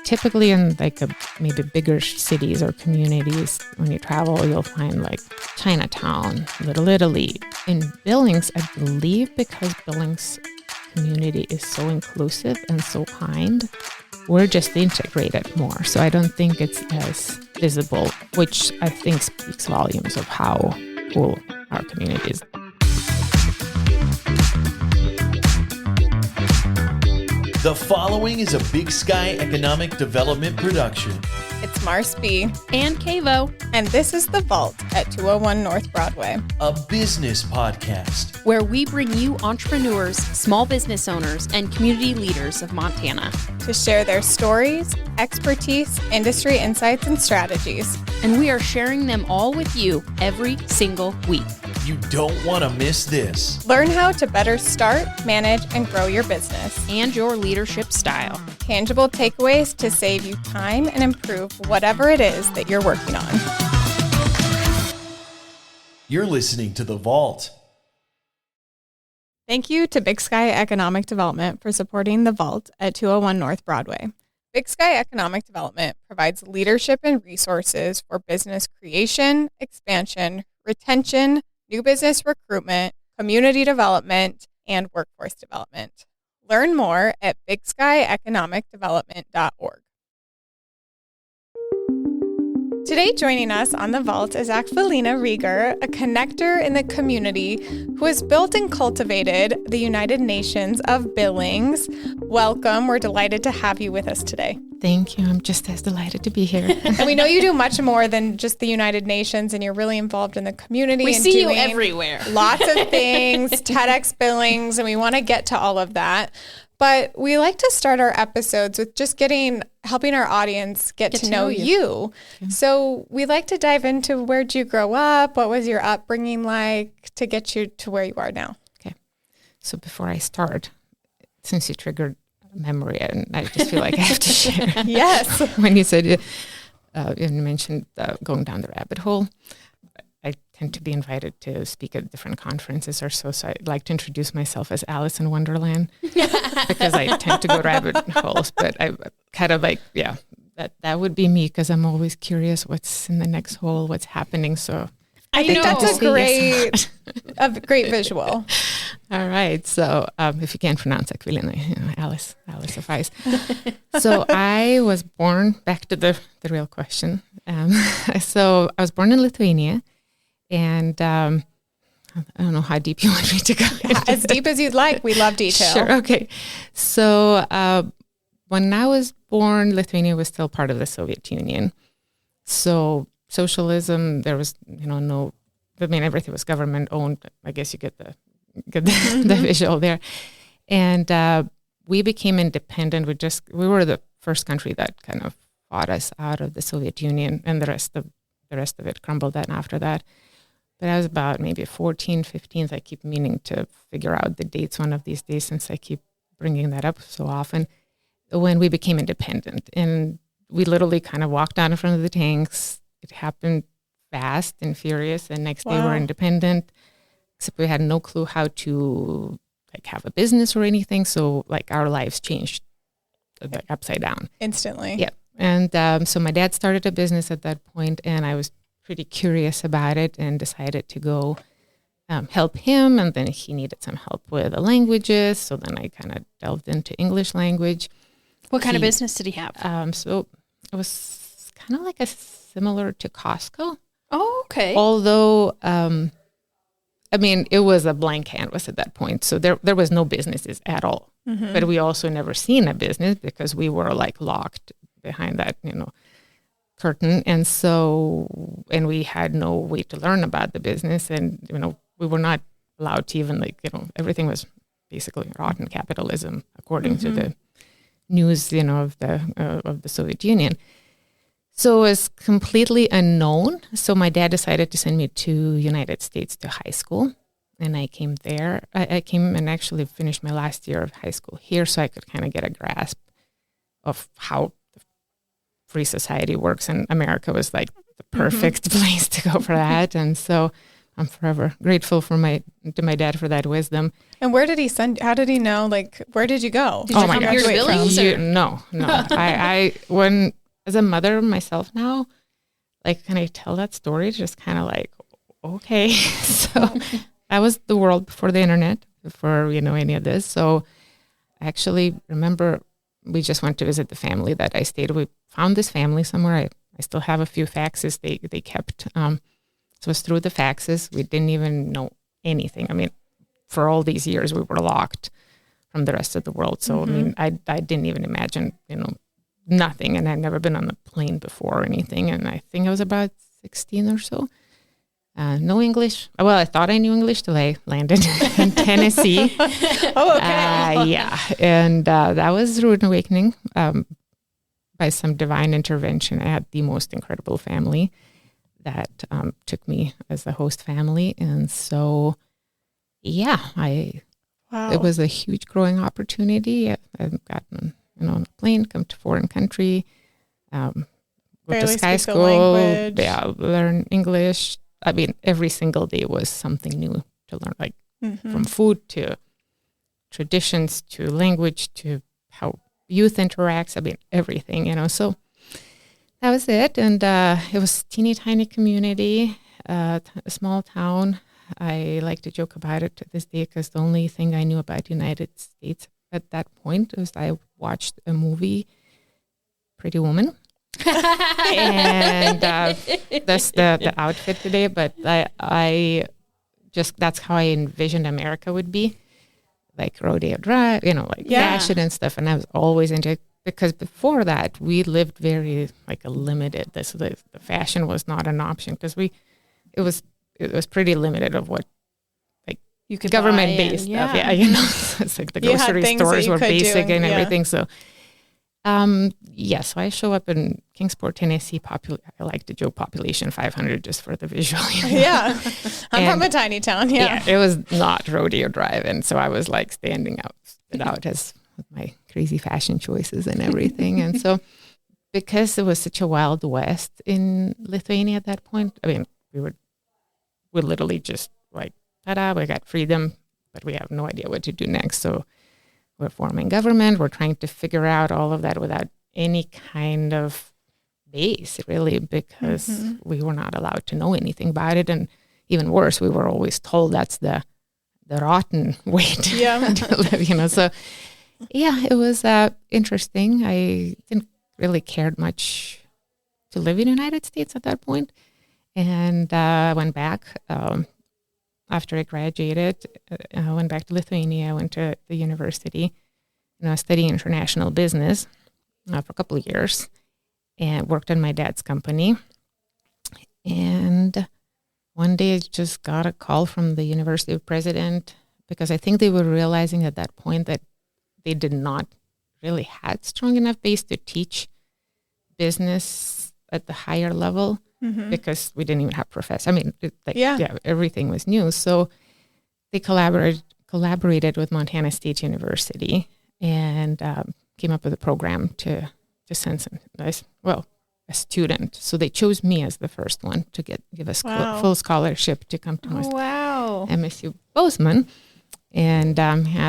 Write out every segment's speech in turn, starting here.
typically in like maybe bigger cities or communities, when you travel, you'll find like Chinatown, Little Italy. In Billings, I believe because Billings community is so inclusive and so kind, we're just integrated more. So I don't think it's as visible, which I think speaks volumes of how cool our community is. The following is a Big Sky Economic Development production. It's Mars B. And Kavo. And this is The Vault at 201 North Broadway. A business podcast. Where we bring you entrepreneurs, small business owners, and community leaders of Montana. To share their stories, expertise, industry insights, and strategies. And we are sharing them all with you every single week. You don't want to miss this. Learn how to better start, manage, and grow your business. And your leadership style. Tangible takeaways to save you time and improve whatever it is that you're working on. You're listening to The Vault. Thank you to Big Sky Economic Development for supporting The Vault at 201 North Broadway. Big Sky Economic Development provides leadership and resources for business creation, expansion, retention, new business recruitment, community development, and workforce development. Learn more at bigsky.economicdevelopment.org. Today joining us on The Vault is Akvilina Rieger, a connector in the community who has built and cultivated the United Nations of Billings. Welcome. We're delighted to have you with us today. Thank you. I'm just as delighted to be here. And we know you do much more than just the United Nations, and you're really involved in the community. We and see you doing everywhere. Lots of things, TEDx Billings, and we want to get to all of that. But we like to start our episodes with just helping our audience get to know you. Okay. So we like to dive into, where'd you grow up? What was your upbringing like to get you to where you are now? Okay. So before I start, since you triggered memory, and I just feel like I have to share. Yes. When you said, you mentioned going down the rabbit hole, I tend to be invited to speak at different conferences or so I'd like to introduce myself as Alice in Wonderland because I tend to go rabbit holes, but I kind of like, that would be me because I'm always curious what's in the next hole, what's happening. So I think that's a great visual. All right. So if you can't pronounce Akvilina, Alice suffice. So I was born, back to the real question. So I was born in Lithuania. And I don't know how deep you want me to go. As deep as you'd like. We love detail. Sure. Okay. So when I was born, Lithuania was still part of the Soviet Union. So socialism, there was, everything was government owned. I guess you get the visual there. And we became independent. We were the first country that kind of fought us out of the Soviet Union, and the rest of it crumbled then after that. But I was about maybe 14, 15. I keep meaning to figure out the dates one of these days since I keep bringing that up so often, when we became independent. And we literally kind of walked out in front of the tanks. It happened fast and furious. And next day we're independent, except we had no clue how to have a business or anything. So our lives changed upside down. Instantly. Yeah. And so my dad started a business at that point, and I was pretty curious about it and decided to go help him. And then he needed some help with the languages. So then I kind of delved into English language. What kind of business did he have? So it was kind of like similar to Costco. Oh, okay. Although, it was a blank canvas at that point. So there was no businesses at all. Mm-hmm. But we also never seen a business because we were locked behind that, curtain. And we had no way to learn about the business. And, we were not allowed to even everything was basically rotten capitalism, according to the news, of the Soviet Union. So it was completely unknown. So my dad decided to send me to United States to high school. And I came there. I came and actually finished my last year of high school here so I could kind of get a grasp of how free society works, and America was the perfect place to go for that. And so I'm forever grateful to my dad for that wisdom. And where did he send? How did he know? Like, where did you go? Did you come here to Billings? No. I when as a mother myself now, like, can I tell that story? Just kind of like, okay. So that was the world before the internet, before, any of this. So I actually remember we just went to visit the family that I stayed with. We found this family somewhere. I still have a few faxes they kept. So it was through the faxes. We didn't even know anything. I mean, for all these years, we were locked from the rest of the world. So, I mean, I didn't even imagine, nothing. And I'd never been on a plane before or anything. And I think I was about 16 or so. No English. Well, I thought I knew English till I landed in Tennessee. Oh, okay. Yeah. And that was rude awakening. By some divine intervention, I had the most incredible family that took me as a host family. And so, yeah, it was a huge growing opportunity. I've gotten, on a plane, come to foreign country, go to Sky School, learn English. I mean, every single day was something new to learn, like from food to traditions to language to how youth interacts. I mean, everything, so that was it. And it was a teeny tiny community, a small town. I like to joke about it to this day because the only thing I knew about United States at that point was I watched a movie, Pretty Woman. And that's the outfit today. But I just, that's how I envisioned America would be. Like rodeo drive, fashion and stuff. And I was always into it because before that, we lived very a limited. The fashion was not an option because it was pretty limited of what you could government based stuff. Yeah, so it's like the grocery stores were basic and everything. So, so I show up in Kingsport, Tennessee. I like to joke population 500 just for the visual. Yeah, I'm from a tiny town. Yeah, it was not rodeo drive, and so I was standing out as with my crazy fashion choices and everything. And so, because it was such a wild west in Lithuania at that point, I mean, we literally just ta-da, we got freedom, but we have no idea what to do next. So we're forming government. We're trying to figure out all of that without any kind of base, really, because we were not allowed to know anything about it. And even worse, we were always told that's the rotten way to live, So, it was interesting. I didn't really care much to live in the United States at that point. And I went back after I graduated. I went back to Lithuania. I went to the university, studying international business for a couple of years and worked in my dad's company. And one day I just got a call from the university president because I think they were realizing at that point that they did not really had strong enough base to teach business at the higher level. Because we didn't even have professors. I mean, everything was new. So they collaborated with Montana State University and came up with a program to send some a student. So they chose me as the first one to give us full scholarship to come to MSU Bozeman. And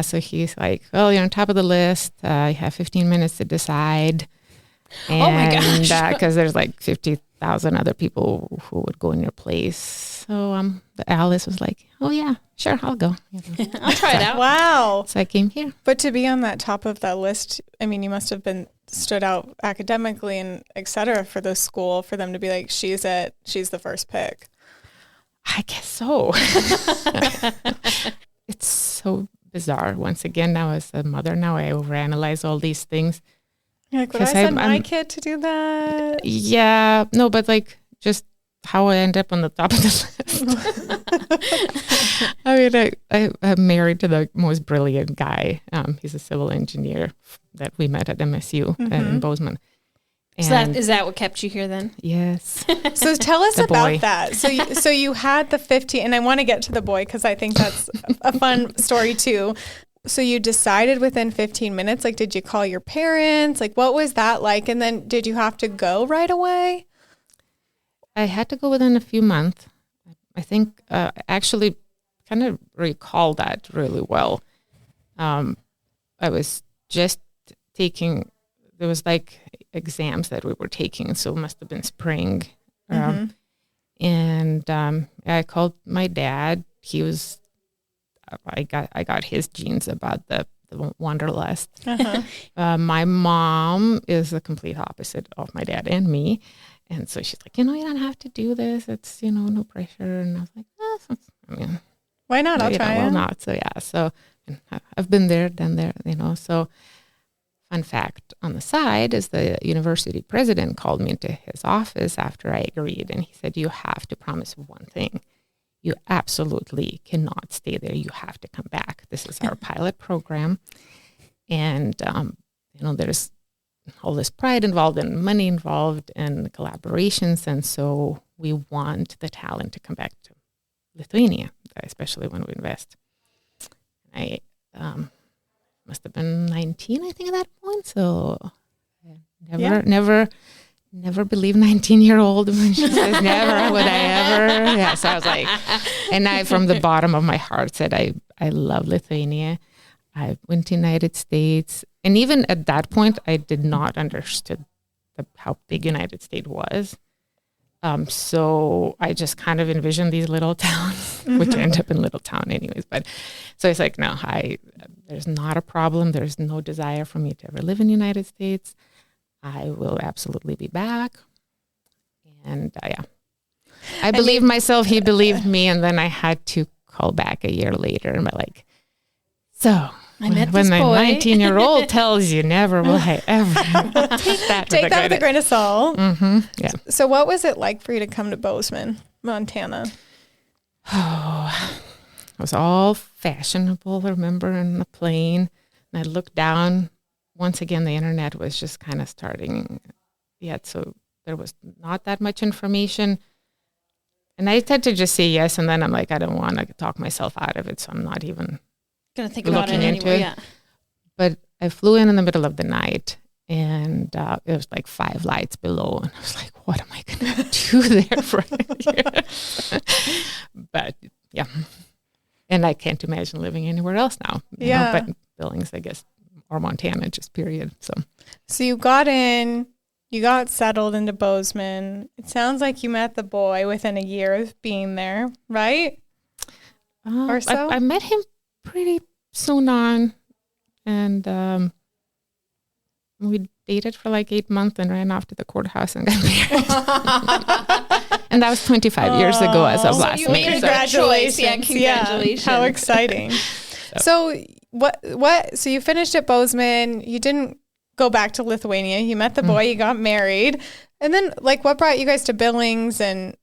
so he's like, well, you're on top of the list. You have 15 minutes to decide. And, oh my gosh. Because there's 50,000 other people who would go in your place. So Alice was like, oh yeah, sure, I'll go. I'll try it out. Wow. So I came here. But to be on that top of that list, I mean, you must have been stood out academically and et cetera for the school, for them to be like, she's the first pick. I guess so. It's so bizarre. Once again, now as a mother, now I overanalyze all these things. You're like, would I send my kid to do that? Yeah, no, but just how I end up on the top of the list. I mean, I'm married to the most brilliant guy. He's a civil engineer that we met at MSU in Bozeman. And is that what kept you here then? Yes. So tell us about that. So you had the 15, and I want to get to the boy because I think that's a fun story too. So you decided within 15 minutes, did you call your parents? What was that like? And then did you have to go right away? I had to go within a few months. I think actually kind of recall that really well. I was just taking, there was like exams that we were taking, so it must have been spring. And I called my dad. He was, I got his genes about the wanderlust. My mom is the complete opposite of my dad and me. And so she's like, you don't have to do this. It's, no pressure. And I was like, why not? I'll try Well, it. not. So yeah, so I've been there, done there, so fun fact on the side is the university president called me into his office after I agreed. And he said, you have to promise one thing. You absolutely cannot stay there. You have to come back. This is our pilot program. And, there's all this pride involved and money involved and collaborations. And so we want the talent to come back to Lithuania, especially when we invest. I must have been 19, I think, at that point. So never believe 19-year-old when she says never would I ever. Yeah, so I was like, and I, from the bottom of my heart, said I love Lithuania. I went to United States. And even at that point, I did not understand how big United States was. So I just kind of envisioned these little towns, which end up in little town anyways. But so it's like, no, there's not a problem. There's no desire for me to ever live in the United States. I will absolutely be back. And I believed myself. He believed me. And then I had to call back a year later. And I'm like, so when the 19-year-old tells you never will I ever take that with a grain of salt. Yeah. So what was it like for you to come to Bozeman, Montana? Oh, it was all fashionable, I remember, in the plane. And I looked down. Once again, the internet was just kind of starting yet. So there was not that much information. And I tend to just say yes. And then I'm like, I don't want to talk myself out of it. So I'm not even going to think about it anyway. Yeah. But I flew in the middle of the night, and it was like 5 lights below. And I was like, what am I going to do there for a year? But yeah. And I can't imagine living anywhere else now. But Billings, I guess, or Montana, just period. So you got in, you got settled into Bozeman. It sounds like you met the boy within a year of being there, right? Or so? I met him pretty soon on, and we dated for like 8 months and ran off to the courthouse and got married. And that was 25 years ago as of last May. Congratulations. Yeah, congratulations. How exciting. So so you finished at Bozeman, you didn't go back to Lithuania, you met the boy, you got married, and then like what brought you guys to Billings, and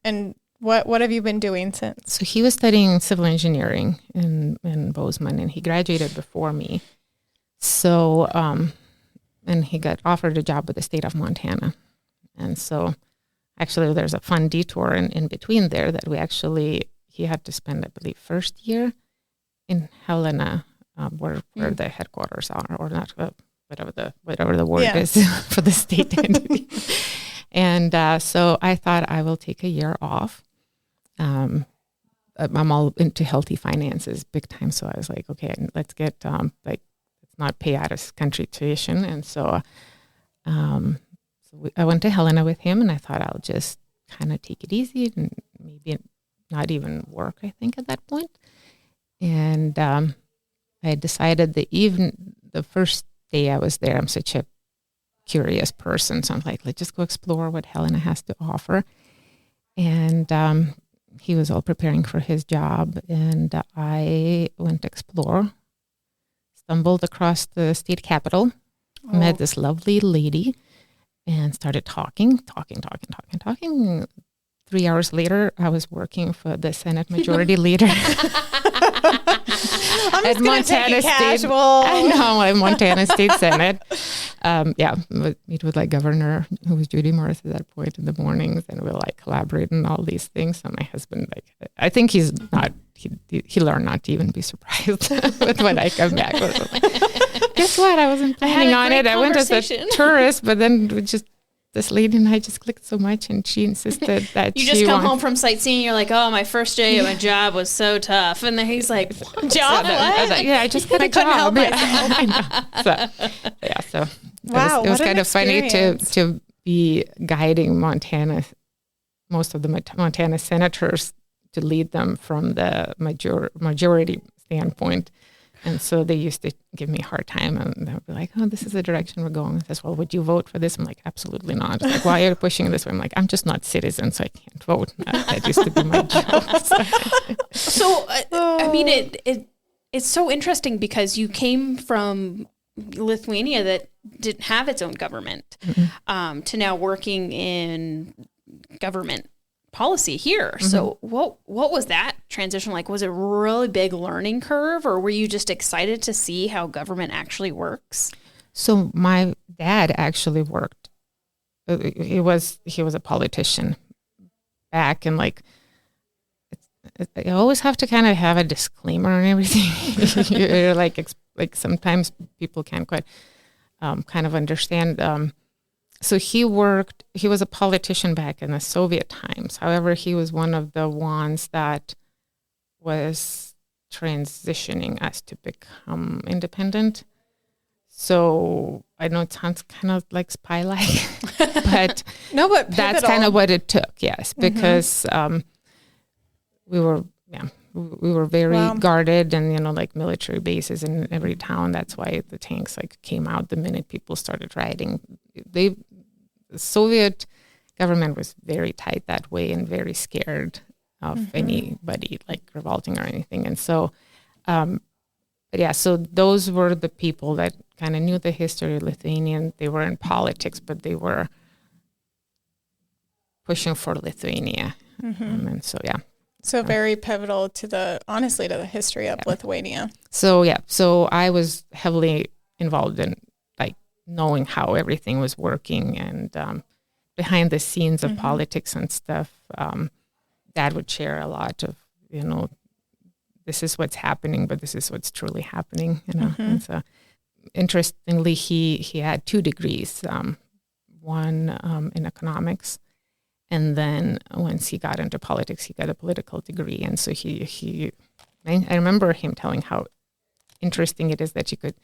what have you been doing since? So he was studying civil engineering in Bozeman, and he graduated before me. So, and he got offered a job with the state of Montana. And so actually there's a fun detour in between there that he had to spend, I believe, first year in Helena, where the headquarters are, or not, whatever the word is for the state entity. And so I thought I will take a year off. I'm all into healthy finances big time. So I was like, okay, let's get, let's not pay out of country tuition. And so, I went to Helena with him, and I thought I'll just kind of take it easy and maybe not even work, I think, at that point. And I decided the first day I was there, I'm such a curious person. So I'm like, let's just go explore what Helena has to offer. And he was all preparing for his job, and I went to explore, stumbled across the state capitol, met this lovely lady, and started talking. 3 hours later, I was working for the Senate Majority Leader. I'm just going to take it casual. I know, I'm Montana State Senate. Meet with like Governor, who was Judy Morris at that point, in the mornings, and we'll like collaborate on all these things. So my husband, I think he learned not to even be surprised with when I come back. Guess what? I wasn't planning on it. I went as a tourist, but then we just this lady and I just clicked so much, and she insisted that You just come home from sightseeing, you're like, oh, my first day at my job was so tough. And then he's like, job what? Yeah, I just got a couldn't help job. myself. I know. So Wow, it was what an kind of funny experience. to be guiding Montana, most of the Montana senators, to lead them from the majority standpoint. And so they used to give me a hard time, and they would be like, oh, this is the direction we're going. I says, well, would you vote for this? I'm like, absolutely not. It's like, why are you pushing this way? I'm like, I'm just not citizen, so I can't vote. That used to be my job. So, I mean, it's so interesting because you came from Lithuania that didn't have its own government to now working in government policy here. So what was that transition like? Was it a really big learning curve, or were you just excited to see how government actually works? So my dad actually worked. He was a politician back, and like you always have to kind of have a disclaimer and everything. You're like sometimes people can't quite kind of understand. So he was a politician back in the Soviet times. However, he was one of the ones that was transitioning us to become independent. So I know it sounds kind of like spy-like, but but that's kind of what it took, yes, because we were very guarded, and like military bases in every town. That's why the tanks came out the minute people started riding. The Soviet government was very tight that way and very scared of anybody revolting or anything. And so, so those were the people that kind of knew the history of Lithuania. They were in politics, but they were pushing for Lithuania. And so, So very pivotal to the history of Lithuania. So I was heavily involved in knowing how everything was working, and behind the scenes of politics and stuff. Dad would share a lot of, this is what's happening, but this is what's truly happening, And so interestingly, he had 2 degrees, one in economics. And then once he got into politics, he got a political degree. And so I remember him telling how interesting it is that you could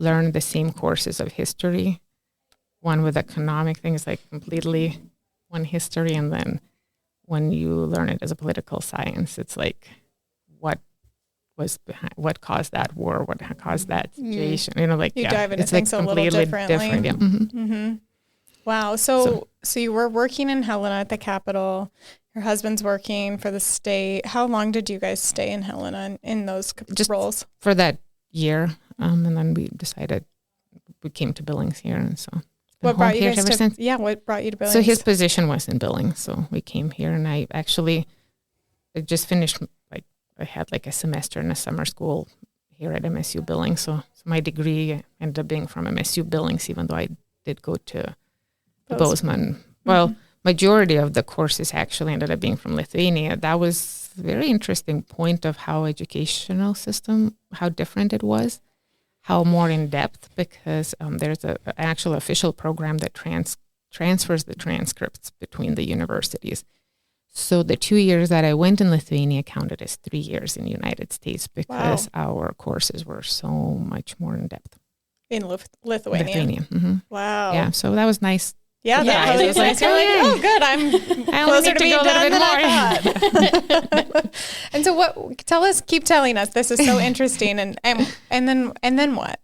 learn the same courses of history, one with economic things, completely one history. And then when you learn it as a political science, it's what was behind, what caused that war, what caused that situation, you dive into things a little differently. Different. Wow. So you were working in Helena at the Capitol. Your husband's working for the state. How long did you guys stay in Helena in those roles? For that year. And then we decided we came to Billings here. And so what brought you guys what brought you to Billings? So his position was in Billings. So we came here, and I just finished, I had a semester in a summer school here at MSU Billings. So my degree ended up being from MSU Billings, even though I did go to Bozeman. Well, majority of the courses actually ended up being from Lithuania. That was a very interesting point of how educational system, how different it was, how more in depth, because there's an actual official program that transfers the transcripts between the universities. So the 2 years that I went in Lithuania counted as 3 years in the United States, because our courses were so much more in depth. In Lithuania. Wow. Yeah, so that was nice. Yeah, that was nice. You're oh, good. I'm closer to being done than I thought. And so keep telling us. This is so interesting. And then what?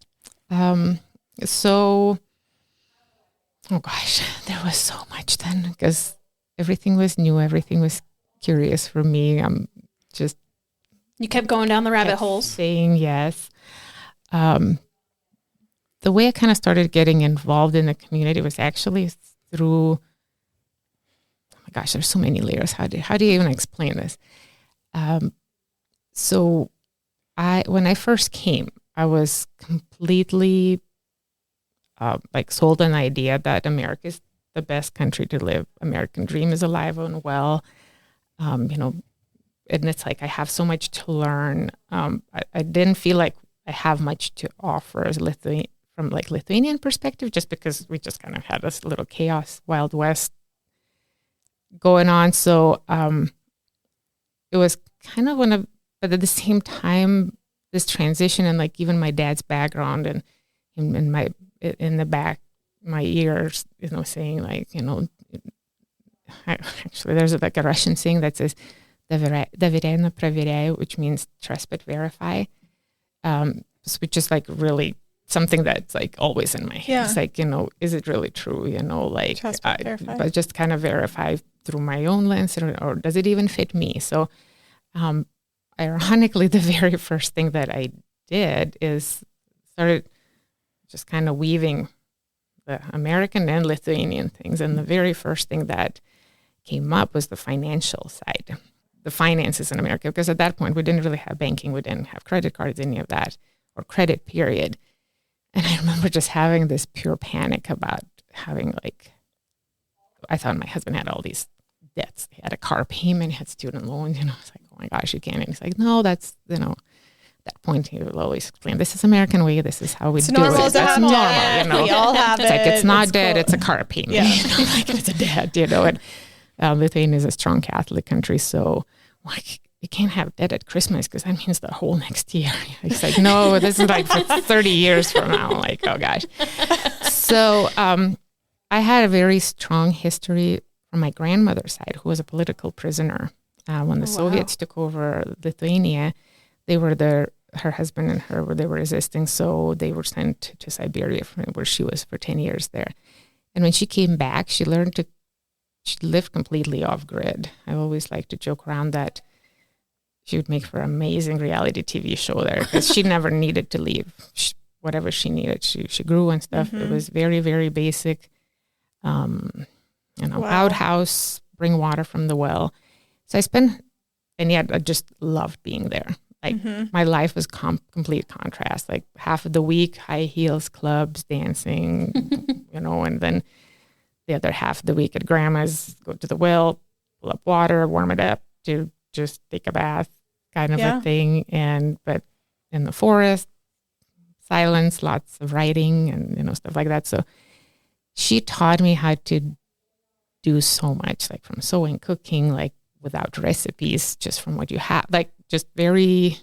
So, oh gosh, there was so much then, because everything was new. Everything was curious for me. You kept going down the rabbit holes. Saying yes. The way I kind of started getting involved in the community was actually through, oh my gosh, there's so many layers. How do you even explain this? So when I first came, I was completely sold an idea that America is the best country to live. American dream is alive and well. And it's I have so much to learn. I didn't feel like I have much to offer as from like Lithuanian perspective, just because we just kind of had this little chaos, Wild West going on. So it was kind of but at the same time, this transition and like even my dad's background and in the back, my ears, saying like, actually there's like a Russian saying that says, "Доверяй, но проверяй," which means trust but verify. Which is like really something that's like always in my head. Yeah. It's like, is it really true? Like, but just kind of verify through my own lens, or does it even fit me? So, ironically, the very first thing that I did is started just kind of weaving the American and Lithuanian things. And the very first thing that came up was the financial side, the finances in America, because at that point we didn't really have banking, we didn't have credit cards, any of that, or credit period. And I remember just having this pure panic about having I thought my husband had all these debts. He had a car payment, he had student loans, I was like, oh my gosh, you can't. And he's like, no, that's, at that point he will always explain, this is American way, this is how we do it. That's normal, We all have it's it. Like, it's not debt, cool. It's a car payment. Yeah. Like it's a debt, And Lithuania is a strong Catholic country, so like you can't have debt at Christmas because that means the whole next year. He's like, no, this is like for 30 years from now. I'm like, oh gosh. So I had a very strong history from my grandmother's side, who was a political prisoner. When the Soviets took over Lithuania, her husband and her, they were resisting, so they were sent to Siberia, where she was for 10 years there. And when she came back, she lived completely off grid. I always like to joke around that she would make for an amazing reality TV show there, because she never needed to leave. Whatever she needed, she grew and stuff. Mm-hmm. It was very, very basic. Outhouse, bring water from the well. So and yet I just loved being there. Like my life was complete contrast. Like half of the week, high heels, clubs, dancing, and then the other half of the week at grandma's, go to the well, pull up water, warm it up, to just take a bath, kind of a thing. But in the forest, silence, lots of writing and stuff like that. So she taught me how to do so much, like from sewing, cooking, like without recipes, just from what you have, like just very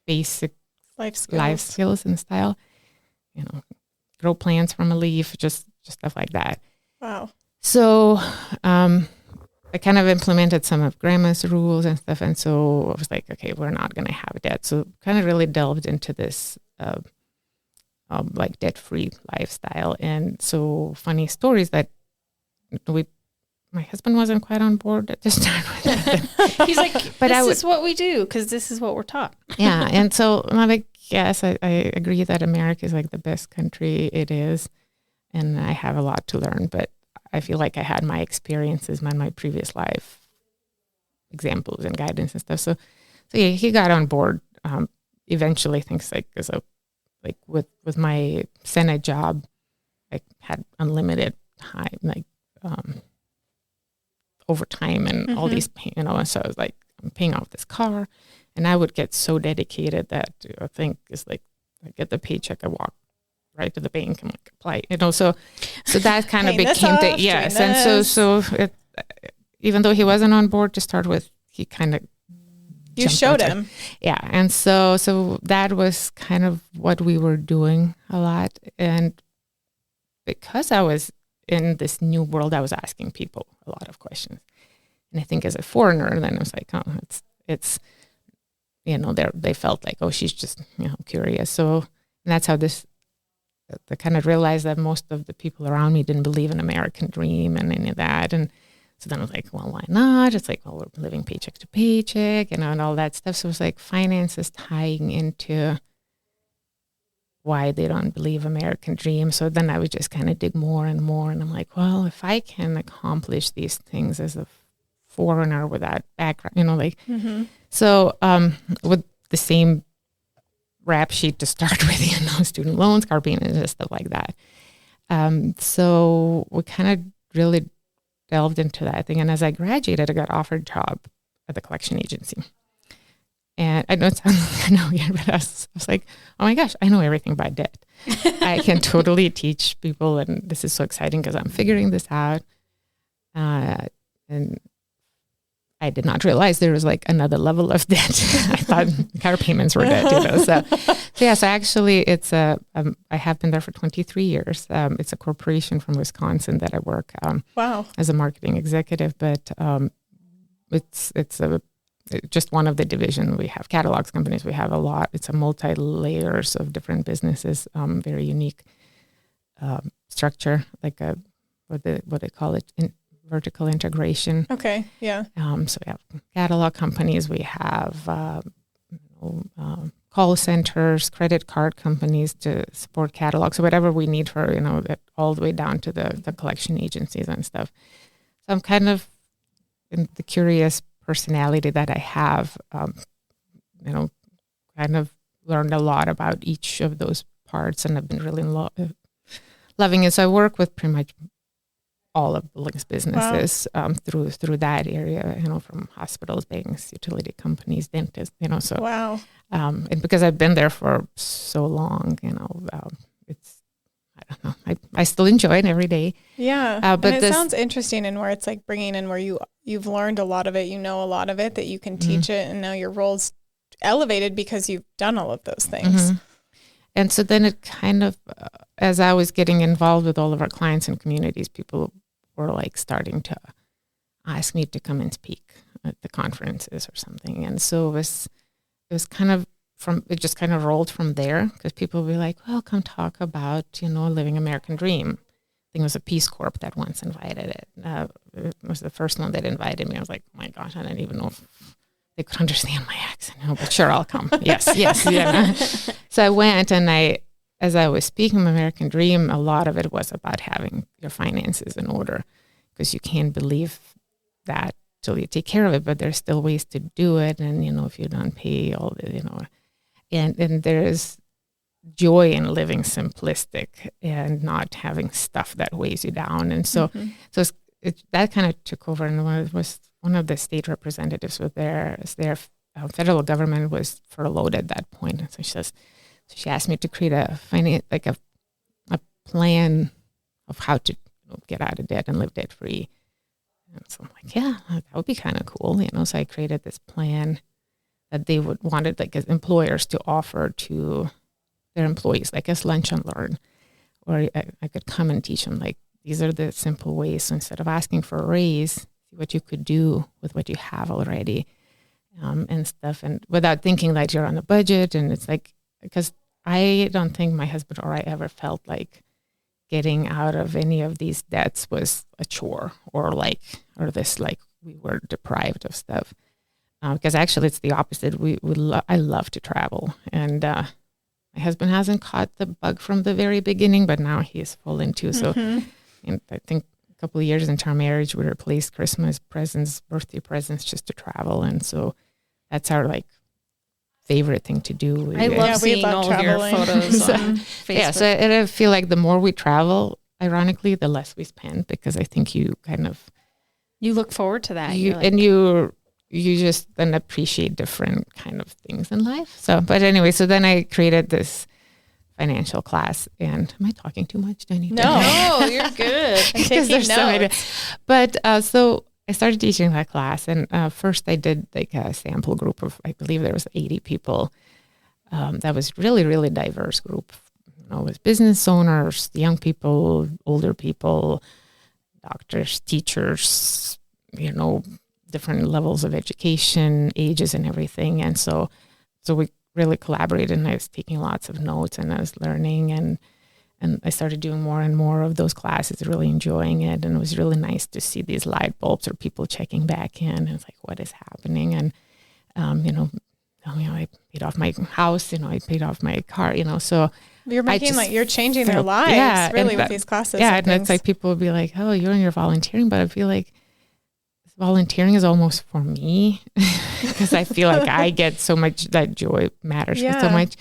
basic life skills and style. Grow plants from a leaf, just stuff like that. Wow. So I kind of implemented some of grandma's rules and stuff. And so I was like, okay, we're not going to have debt. So kind of really delved into this like debt-free lifestyle. And so funny stories that my husband wasn't quite on board at this time. He's like, this is what we do because this is what we're taught. Yeah. And so I'm like, yes, I agree that America is like the best country it is. And I have a lot to learn, but I feel like I had my experiences in my previous life, examples and guidance and stuff. So yeah, he got on board. Eventually, things like with my Senate job, I had unlimited time, like overtime and all these, and so I was like, I'm paying off this car, and I would get so dedicated that I think it's like I get the paycheck, I walk right to the bank and like apply, so that kind of became the yes. And so it, even though he wasn't on board to start with, he kind of you showed him. Yeah. And so that was kind of what we were doing a lot. And because I was in this new world, I was asking people a lot of questions. And I think as a foreigner, then I was like, oh, it's they felt like, oh, she's just, curious. So that's how I kind of realized that most of the people around me didn't believe in American dream and any of that. And so then I was like, well, why not? It's like, well, we're living paycheck to paycheck, and all that stuff. So it was like finances tying into why they don't believe American dream. So then I would just kind of dig more and more. And I'm like, well, if I can accomplish these things as a foreigner with that background, so with the same rap sheet to start with, student loans, car payments, and stuff like that. So we kind of really delved into that thing. And as I graduated, I got offered a job at the collection agency. And I know it sounds weird, but I was like, oh my gosh, I know everything about debt. I can totally teach people, and this is so exciting because I'm figuring this out. And I did not realize there was like another level of debt. I thought car payments were debt, So actually it's I have been there for 23 years. It's a corporation from Wisconsin that I work as a marketing executive, but it's just one of the division. We have catalogs companies. We have a lot. It's a multi-layers of different businesses, very unique structure, like what they call it, vertical integration. Okay, yeah. So we have catalog companies. We have call centers, credit card companies to support catalogs. So whatever we need for, all the way down to the collection agencies and stuff. So I'm kind of in the curious personality that I have, kind of learned a lot about each of those parts, and I've been really loving it. So I work with pretty much all of Billings businesses through that area, from hospitals, banks, utility companies, dentists, So wow. And because I've been there for so long, it's, I don't know, I still enjoy it every day. Yeah, but it sounds interesting, and where it's like bringing in where you've learned a lot of it, a lot of it, that you can teach it, and now your role's elevated because you've done all of those things. And so then it kind of, as I was getting involved with all of our clients and communities, people were like starting to ask me to come and speak at the conferences or something. And so it was kind of it just kind of rolled from there, because people would be like, well, come talk about, living American dream. I think it was a Peace Corp that once invited it. It was the first one that invited me. I was like, oh my gosh, I didn't even know if they could understand my accent. No, but sure, I'll come. Yes. Yeah. So I went, and as I was speaking of American Dream, a lot of it was about having your finances in order, because you can't believe that till you take care of it, but there's still ways to do it. And, if you don't pay all the, and there's joy in living simplistic and not having stuff that weighs you down. And so, that kind of took over. And one of the state representatives was there, as their federal government was furloughed at that point. And so she asked me to create a plan of how to get out of debt and live debt free. And so I'm like, yeah, that would be kind of cool, So I created this plan that they wanted like as employers to offer to their employees, like as lunch and learn, or I could come and teach them like, these are the simple ways. So instead of asking for a raise, see what you could do with what you have already, and stuff, and without thinking that you're on a budget. And it's like, because I don't think my husband or I ever felt like getting out of any of these debts was a chore or this we were deprived of stuff. Because actually it's the opposite. I love to travel, and my husband hasn't caught the bug from the very beginning, but now he's full into. So, and I think a couple of years into our marriage, we replaced Christmas presents, birthday presents, just to travel, and so that's our favorite thing to do. I love seeing all traveling. Of your photos on Facebook. Yeah, so I feel like the more we travel, ironically, the less we spend, because I think you kind of look forward to that. You just then appreciate different kind of things in life. So, but anyway, so then I created this financial class. And am I talking too much? Do I need No, you're good. I'm taking notes. But so I started teaching that class, and first I did like a sample group of, I believe there was 80 people. That was really, really diverse group. With business owners, young people, older people, doctors, teachers, different levels of education, ages, and everything. And so we really collaborated, and I was taking lots of notes, and I was learning, and I started doing more and more of those classes, really enjoying it. And it was really nice to see these light bulbs or people checking back in. And it's like, what is happening? And, I paid off my house, I paid off my car, so you're making you're changing their lives really with these classes. Yeah. And it's like, people would be like, oh, you're in your volunteering, but I feel like volunteering is almost for me, because I feel like I get so much, that joy matters so much.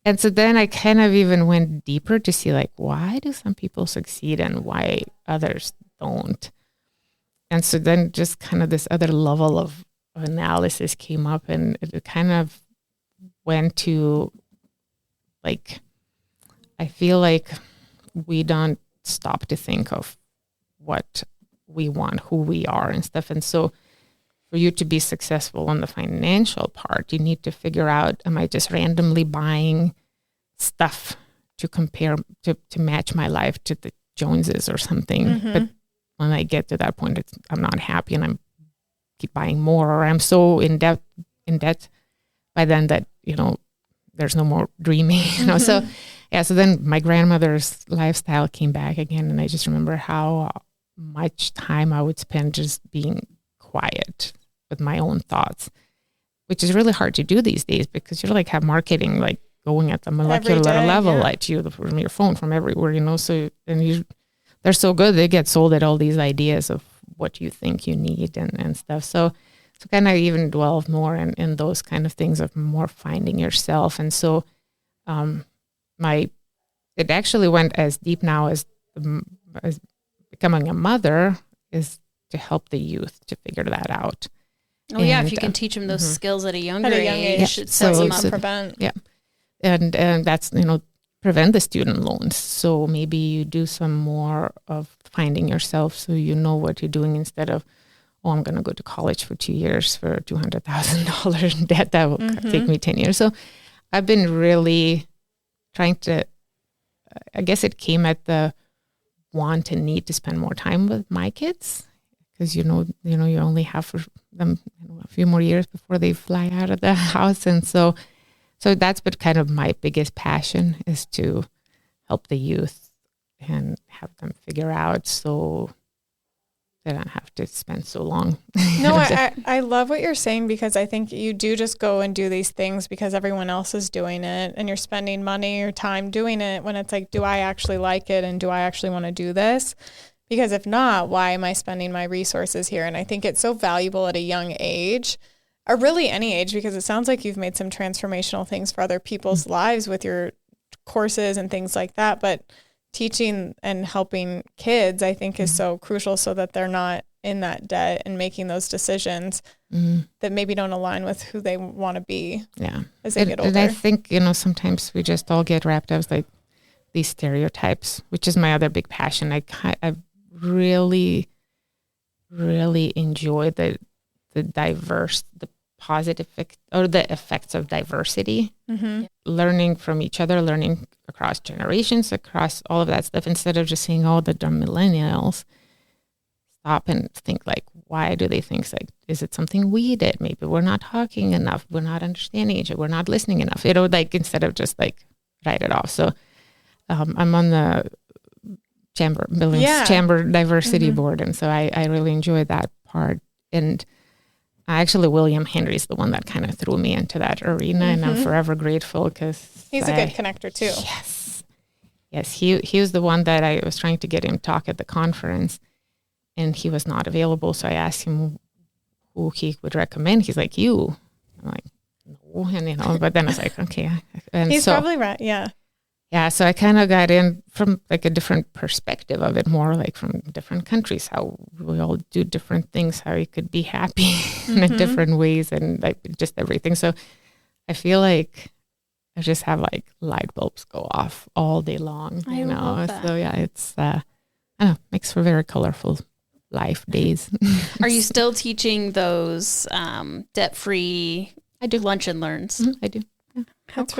And so then I kind of even went deeper to see why do some people succeed and why others don't. And so then just kind of this other level of analysis came up, and it kind of went to I feel like we don't stop to think of what we want, who we are and stuff. And so for you to be successful on the financial part, you need to figure out, am I just randomly buying stuff to compare, to match my life to the Joneses or something? But when I get to that point, I'm not happy and I'm keep buying more, or I'm so in debt by then that, there's no more dreaming, So so then my grandmother's lifestyle came back again. And I just remember how much time I would spend just being quiet with my own thoughts, which is really hard to do these days because you have marketing going at the molecular level at you from your phone, from everywhere, so, and they're so good, they get sold at all these ideas of what you think you need and stuff. So kind of even dwell more in those kind of things of more finding yourself. And so it actually went as deep now as becoming a mother is to help the youth to figure that out. Oh, yeah, if you can teach them those skills at a younger age, it sets them up. Prevent. Yeah. And that's, prevent the student loans. So maybe you do some more of finding yourself so you know what you're doing instead of, I'm going to go to college for 2 years for $200,000 in debt. That will take me 10 years. So I've been really trying to, I guess it came at the want and need to spend more time with my kids because, you only have for them a few more years before they fly out of the house. And so that's been kind of my biggest passion is to help the youth and have them figure out so they don't have to spend so long. No, I love what you're saying because I think you do just go and do these things because everyone else is doing it and you're spending money or time doing it when it's do I actually like it and do I actually want to do this? Because if not, why am I spending my resources here? And I think it's so valuable at a young age, or really any age, because it sounds like you've made some transformational things for other people's lives with your courses and things like that. But teaching and helping kids, I think, is so crucial so that they're not in that debt and making those decisions that maybe don't align with who they want to be as they get older. And I think, sometimes we just all get wrapped up these stereotypes, which is my other big passion. I really, really enjoy the positive effect or the effects of diversity, learning from each other, learning across generations, across all of that stuff, instead of just saying, the dumb millennials. Stop and think why do they think is it something we did? Maybe we're not talking enough. We're not understanding each other. We're not listening enough. Instead of just write it off. So I'm on the Billings Chamber Diversity Board. And so I really enjoy that part. And actually, William Henry is the one that kind of threw me into that arena, and I'm forever grateful because he's a good connector too. Yes, he was the one that I was trying to get him to talk at the conference, and he was not available. So I asked him who he would recommend. He's like, you. I'm like, no, and but then I was like, okay. And he's probably right. Yeah. Yeah, so I kind of got in from a different perspective of it, more from different countries, how we all do different things, how you could be happy in different ways and just everything. So I feel like I just have light bulbs go off all day long. I love that. So yeah, it's, I don't know, makes for very colorful life days. Are you still teaching those debt-free lunch and learns? I do. That's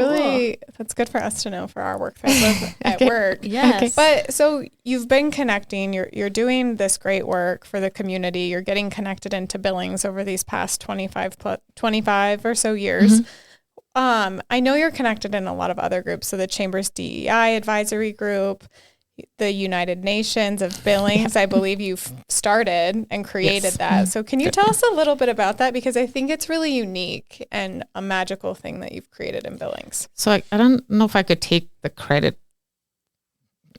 that's good for us to know for our work at work. Yes. Okay. But so you've been connecting, you're doing this great work for the community. You're getting connected into Billings over these past 25 or so years. I know you're connected in a lot of other groups. So the Chamber's DEI advisory group, the United Nations of Billings, I believe you've started and created that. So can you tell us a little bit about that? Because I think it's really unique and a magical thing that you've created in Billings. So I don't know if I could take the credit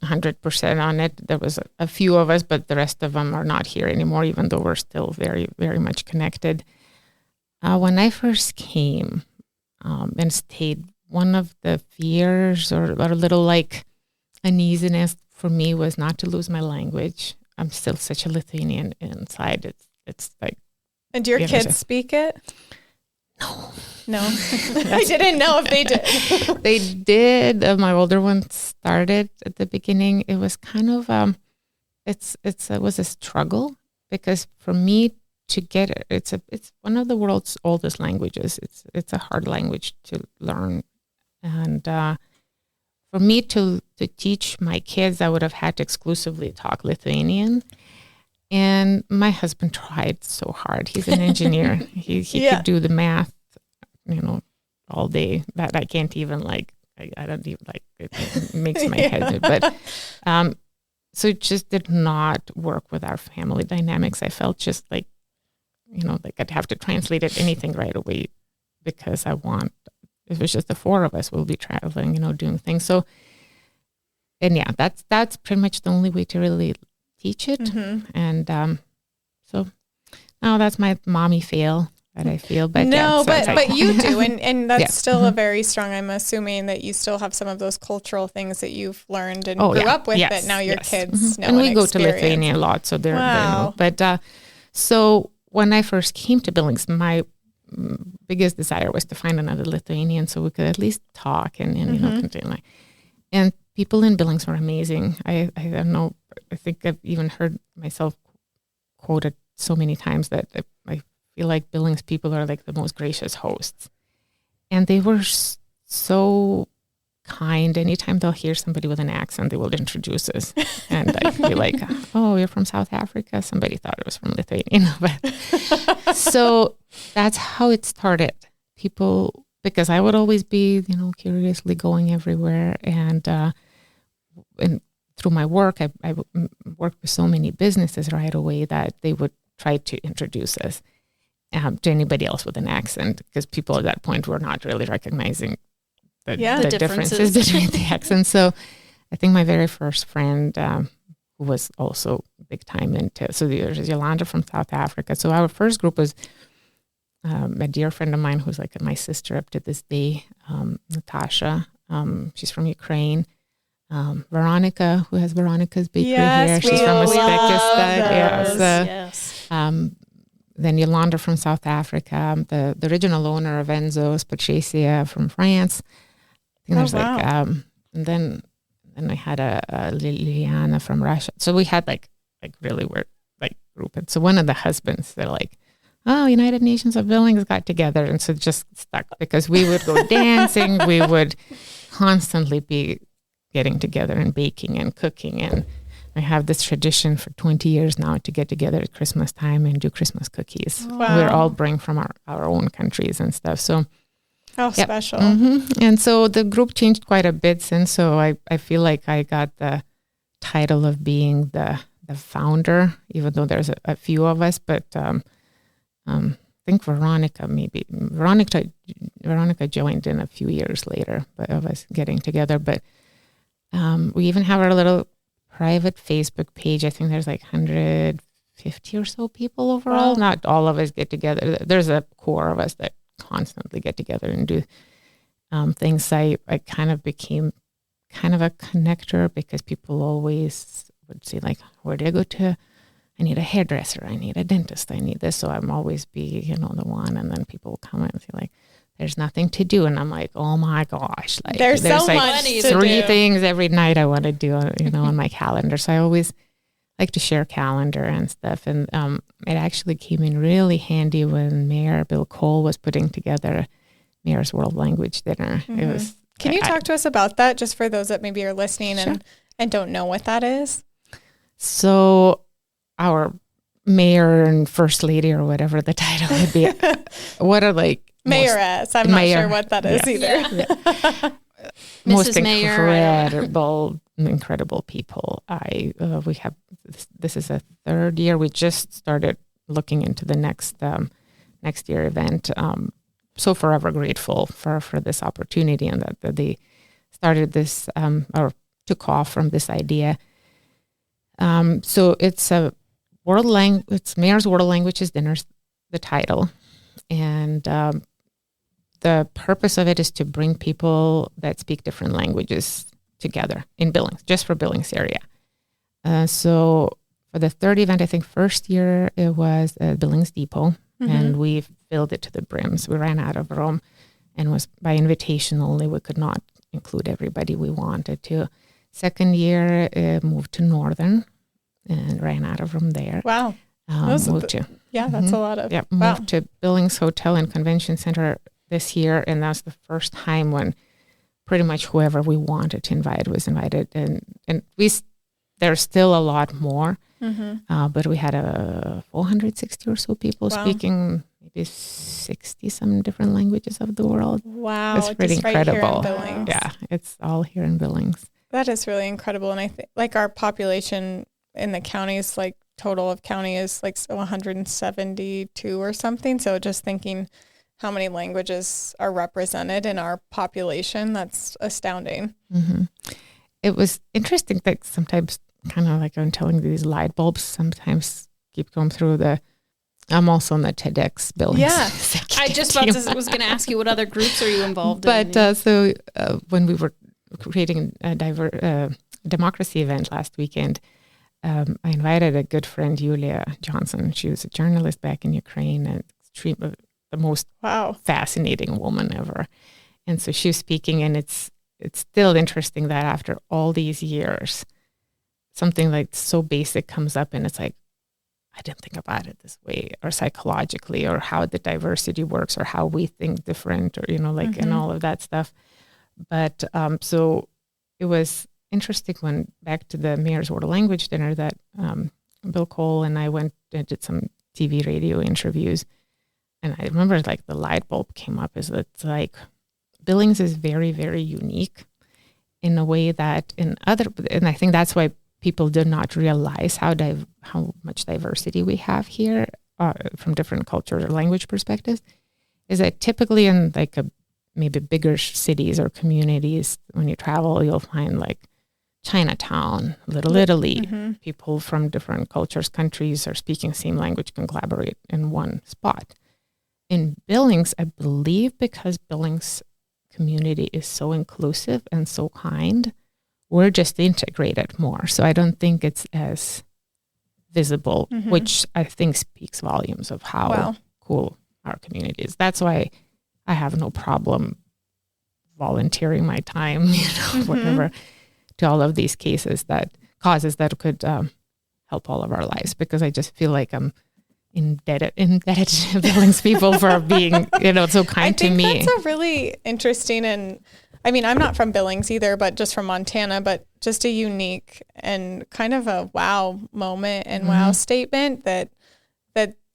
100% on it. There was a few of us, but the rest of them are not here anymore, even though we're still very, very much connected. When I first came and stayed, one of the fears or a little uneasiness for me was not to lose my language. I'm still such a Lithuanian inside. It's And do your kids speak it? No. I didn't know if they did. They did. My older one started at the beginning. It was kind of it was a struggle because for me to get it, it's one of the world's oldest languages. It's a hard language to learn, and for me to teach my kids, I would have had to exclusively talk Lithuanian. And my husband tried so hard. He's an engineer. He could do the math, all day. That I can't even I don't even it makes my head. But so it just did not work with our family dynamics. I felt just like I'd have to translate it anything right away because it was just the four of us. We'll be traveling, doing things. So, and yeah, that's pretty much the only way to really teach it. Mm-hmm. And so now that's my mommy fail that I feel. But no, yeah, but you do, and that's still mm-hmm. a very strong. I'm assuming that you still have some of those cultural things that you've learned and grew up with that now your kids mm-hmm. know. And we go to Lithuania a lot, so they're wow. But so when I first came to Billings, my biggest desire was to find another Lithuanian so we could at least talk and mm-hmm. continue. And people in Billings were amazing. I don't know. I think I've even heard myself quoted so many times that I feel like Billings people are like the most gracious hosts. And they were so kind. Anytime they'll hear somebody with an accent, they will introduce us. And I feel like, oh, you're from South Africa? Somebody thought it was from Lithuania. But so that's how it started. People, because I would always be, curiously going everywhere. And through my work, I worked with so many businesses right away that they would try to introduce us to anybody else with an accent, because people at that point were not really recognizing the differences between the accents. So I think my very first friend, who was also big time into, so there's Yolanda from South Africa. So our first group was a dear friend of mine who's like my sister up to this day, Natasha. She's from Ukraine. Veronica, who has Veronica's Bakery here. She's from Uzbekistan. Yes. Then Yolanda from South Africa, the original owner of Enzo's Patricia from France. I think there's and then I had a Liliana from Russia. So we had like really weird group. And so one of the husbands, they're like, oh, United Nations of Billings got together. And so it just stuck because we would go dancing. We would constantly be getting together and baking and cooking. And I have this tradition for 20 years now to get together at Christmas time and do Christmas cookies. Wow. We're all bring from our own countries and stuff. So how special. Mm-hmm. And so the group changed quite a bit since. So I feel like I got the title of being the founder, even though there's a few of us. But I think Veronica joined in a few years later, but of us getting together. But we even have our little private Facebook page. I think there's like 150 or so people overall. Wow. Not all of us get together. There's a core of us that constantly get together and do things. I kind of became kind of a connector because people always would say like, where do I go to? I need a hairdresser. I need a dentist. I need this. So I'm always be, the one. And then people will come and say like, there's nothing to do. And I'm like, oh my gosh. Like there's so like much to 3 do. things every night I want to do, on my calendar. So I always like to share calendar and stuff. And it actually came in really handy when Mayor Bill Cole was putting together Mayor's World Language Dinner. Mm-hmm. It was. Can you talk to us about that, just for those that maybe are listening and don't know what that is? So our mayor and first lady, or whatever the title would be, what are like mayoress? I'm not sure what that is either. Yeah. Most incredible people. We have this is a third year. We just started looking into the next year event. So forever grateful for this opportunity, and that they started this or took off from this idea. So it's it's Mayor's World Languages Dinner's the title, and the purpose of it is to bring people that speak different languages together in Billings, just for Billings area. So for the third event, I think first year it was at Billings Depot, mm-hmm. and we've filled it to the brims. We ran out of room, and was by invitation only. We could not include everybody we wanted to. Second year, moved to Northern and ran out of room there. Wow. That's a lot of. Yeah, moved to Billings Hotel and Convention Center this year, and that's the first time when pretty much whoever we wanted to invite was invited, and there's still a lot more, but we had 460 or so people speaking maybe 60 some different languages of the world. Wow, it's pretty incredible. Right here in Billings. Yeah, it's all here in Billings. That is really incredible, and I think like our population in the counties, like total of county is like 172 or something. So just thinking how many languages are represented in our population, that's astounding. Mm-hmm. It was interesting that sometimes, kind of like I'm telling you, these light bulbs sometimes keep going through I'm also on the TEDx Billings. Yeah. I just was going to ask you, what other groups are you involved in? But when we were creating a democracy event last weekend, I invited a good friend, Yulia Johnson. She was a journalist back in Ukraine, and the most fascinating woman ever. And so she was speaking, and it's still interesting that after all these years, something like so basic comes up, and it's like, I didn't think about it this way, or psychologically, or how the diversity works, or how we think different, or, and all of that stuff. But so it was interesting when back to the Mayor's World Language Dinner that Bill Cole and I went and did some TV radio interviews. And I remember like the light bulb came up is it's like Billings is very, very unique in a way that and I think that's why people do not realize how much diversity we have here from different cultures or language perspectives, is that typically in like maybe bigger cities or communities, when you travel, you'll find like Chinatown, Little Italy, people from different cultures, countries are speaking the same language can collaborate in one spot. In Billings, I believe because Billings community is so inclusive and so kind, we're just integrated more. So I don't think it's as visible, which I think speaks volumes of how cool our community is. That's why I have no problem volunteering my time, whatever, to all of these causes that could help all of our lives, because I just feel like I'm indebted to Billings people for being, so kind to me. I think that's a really interesting, and I mean, I'm not from Billings either, but just from Montana, but just a unique and kind of a wow moment and wow statement that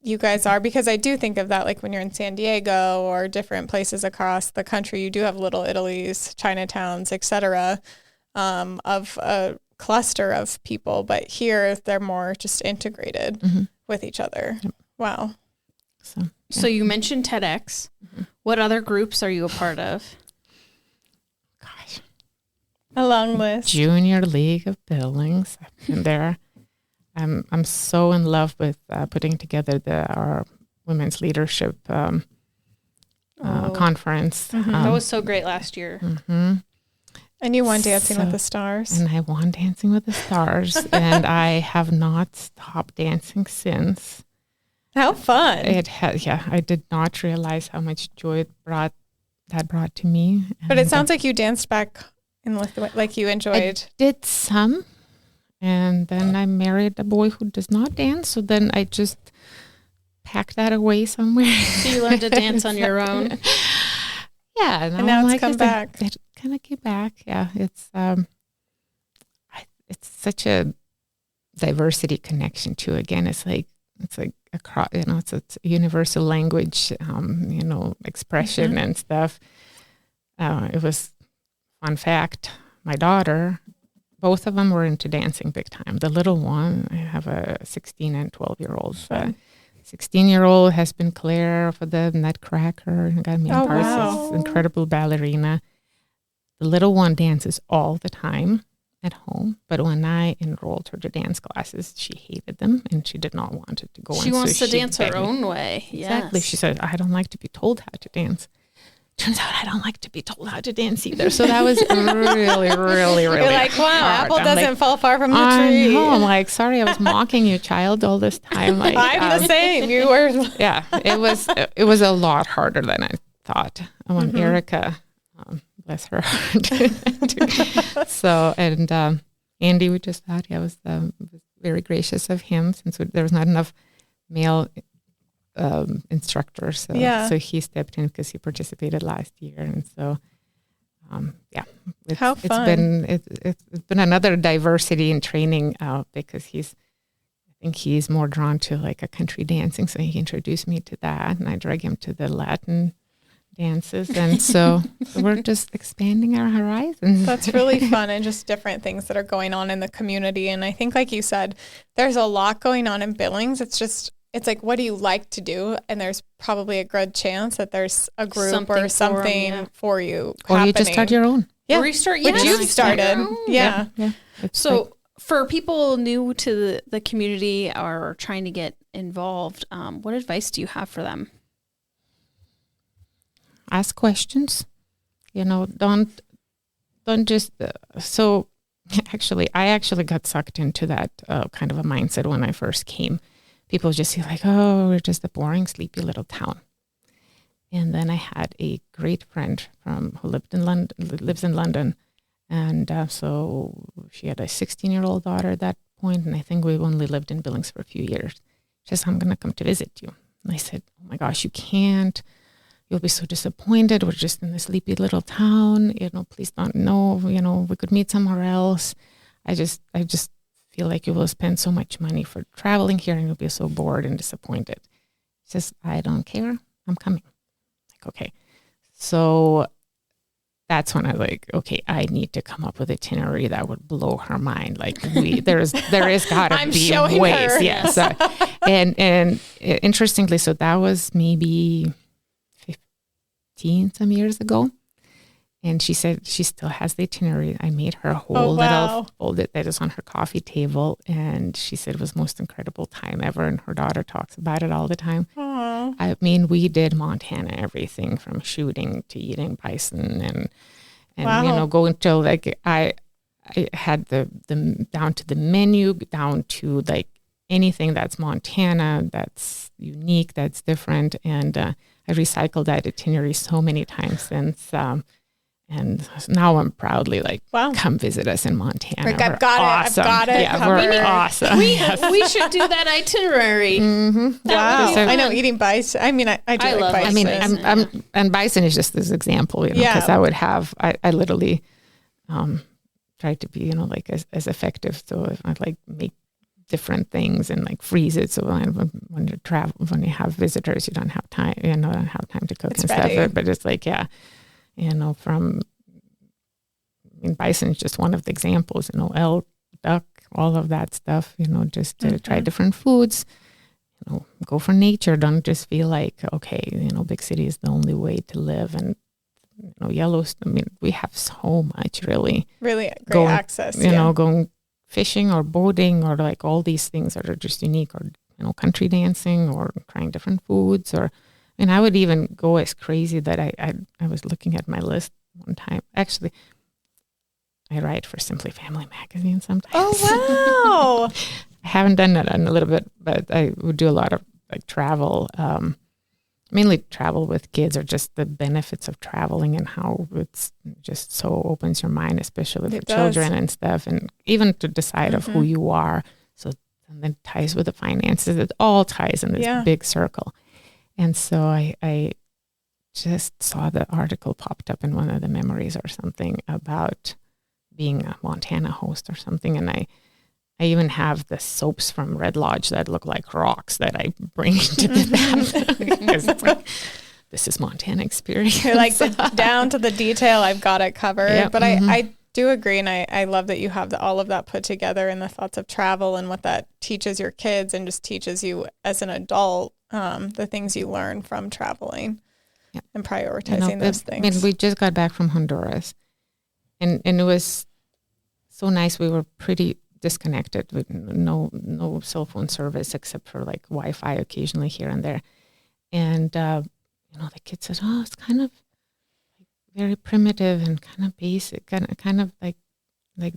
you guys are, because I do think of that, like when you're in San Diego or different places across the country, you do have Little Italys, Chinatowns, etc., of a cluster of people, but here they're more just integrated with each other. Yep. Wow. So you mentioned TEDx. What other groups are you a part of? Gosh. A long list. Junior League of Billings. I've been there. I'm so in love with putting together our women's leadership conference. That was so great last year. And you won Dancing with the Stars. And I won Dancing with the Stars, and I have not stopped dancing since. How fun! It has, I did not realize how much joy that brought to me. But it sounds like you danced back in Lithuania, like you enjoyed. I did some, and then I married a boy who does not dance. So then I just packed that away somewhere. So you learned to dance on your own. Yeah, and now it's come back. It kind of came back. Yeah, it's such a diversity connection too. Again, it's like across, it's a universal language, expression and stuff. It was fun fact. My daughter, both of them were into dancing big time. The little one, I have a 16 and 12-year-old. 16-year-old has been Claire for the Nutcracker and got me in Parsons, incredible ballerina. The little one dances all the time at home, but when I enrolled her to dance classes, she hated them and she did not want it to go. She wants to dance her own way. Exactly. Yes. She said, I don't like to be told how to dance. turns out I don't like to be told how to dance either. So that was really You're like, wow, hard. apple I'm doesn't like, fall far from the I tree. know. I'm like, sorry, I was mocking you, child, all this time. Like, I'm the same. You were. yeah, it was a lot harder than I thought. When Erica, bless her heart. So, and Andy, we just thought, was very gracious of him, since there was not enough male instructors. So he stepped in because he participated last year. And so, how fun. It's been another diversity in training because I think he's more drawn to like a country dancing. So he introduced me to that, and I drag him to the Latin dances. And so we're just expanding our horizons. That's really fun, and just different things that are going on in the community. And I think, like you said, there's a lot going on in Billings. It's like, what do you like to do? And there's probably a good chance that there's a group or something for you Or happening. you just start your own. Yeah. Or you start, Which you've started. Yeah. So for people new to the community or trying to get involved, what advice do you have for them? Ask questions. Don't just, so actually, I actually got sucked into that kind of a mindset when I first came. People just say like, oh, we're just a boring, sleepy little town. And then I had a great friend who lives in London. And so she had a 16-year-old daughter at that point, and I think we only lived in Billings for a few years. She says, I'm going to come to visit you. And I said, oh my gosh, you can't. You'll be so disappointed. We're just in this sleepy little town. Please don't know. We could meet somewhere else. I just feel like you will spend so much money for traveling here, and you'll be so bored and disappointed. She says, I don't care. I'm coming. Like, okay. So that's when I was like, okay, I need to come up with an itinerary that would blow her mind. Like there is gotta be ways. Yes. And interestingly, so that was maybe 15 some years ago. And she said she still has the itinerary. I made her a whole little folder that is on her coffee table. And she said it was the most incredible time ever. And her daughter talks about it all the time. Aww. I mean, we did Montana, everything from shooting to eating bison and going to like, I had the down to the menu, down to like anything that's Montana, that's unique, that's different. And I recycled that itinerary so many times since, and now I'm proudly like, come visit us in Montana. Like, I've got it. Yeah, we're awesome. We should do that itinerary. Mm-hmm. Wow. I know, eating bison. I mean, I do like bison. I mean, and bison is just this example, because I literally tried to be, like as effective. So I like make different things and like freeze it. So when you travel, when you have visitors, you don't have time, don't have time to cook and stuff. But it's like, bison is just one of the examples, elk, duck, all of that stuff, just to try different foods, go for nature. Don't just feel like, okay, big city is the only way to live. And, Yellowstone, we have so much really great access, going fishing or boating or like all these things that are just unique, or, country dancing or trying different foods, or, I would even go as crazy that I was looking at my list one time. Actually, I write for Simply Family magazine sometimes. Oh, wow. I haven't done that in a little bit, but I would do a lot of like travel, mainly travel with kids, or just the benefits of traveling and how it's just so opens your mind, especially for children and stuff, and even to decide of who you are. So and then ties with the finances. It all ties in this big circle. And so I just saw the article popped up in one of the memories or something about being a Montana host or something. And I even have the soaps from Red Lodge that look like rocks that I bring to the because it's like, this is Montana experience. You're like down to the detail, I've got it covered. Yep. But I do agree, and I love that you have all of that put together, and the thoughts of travel and what that teaches your kids and just teaches you as an adult, the things you learn from traveling and prioritizing those things. I mean, we just got back from Honduras, and it was so nice. We were pretty disconnected with no cell phone service except for like Wi-Fi occasionally here and there. And, the kid said, oh, it's kind of very primitive and kind of basic, kind of like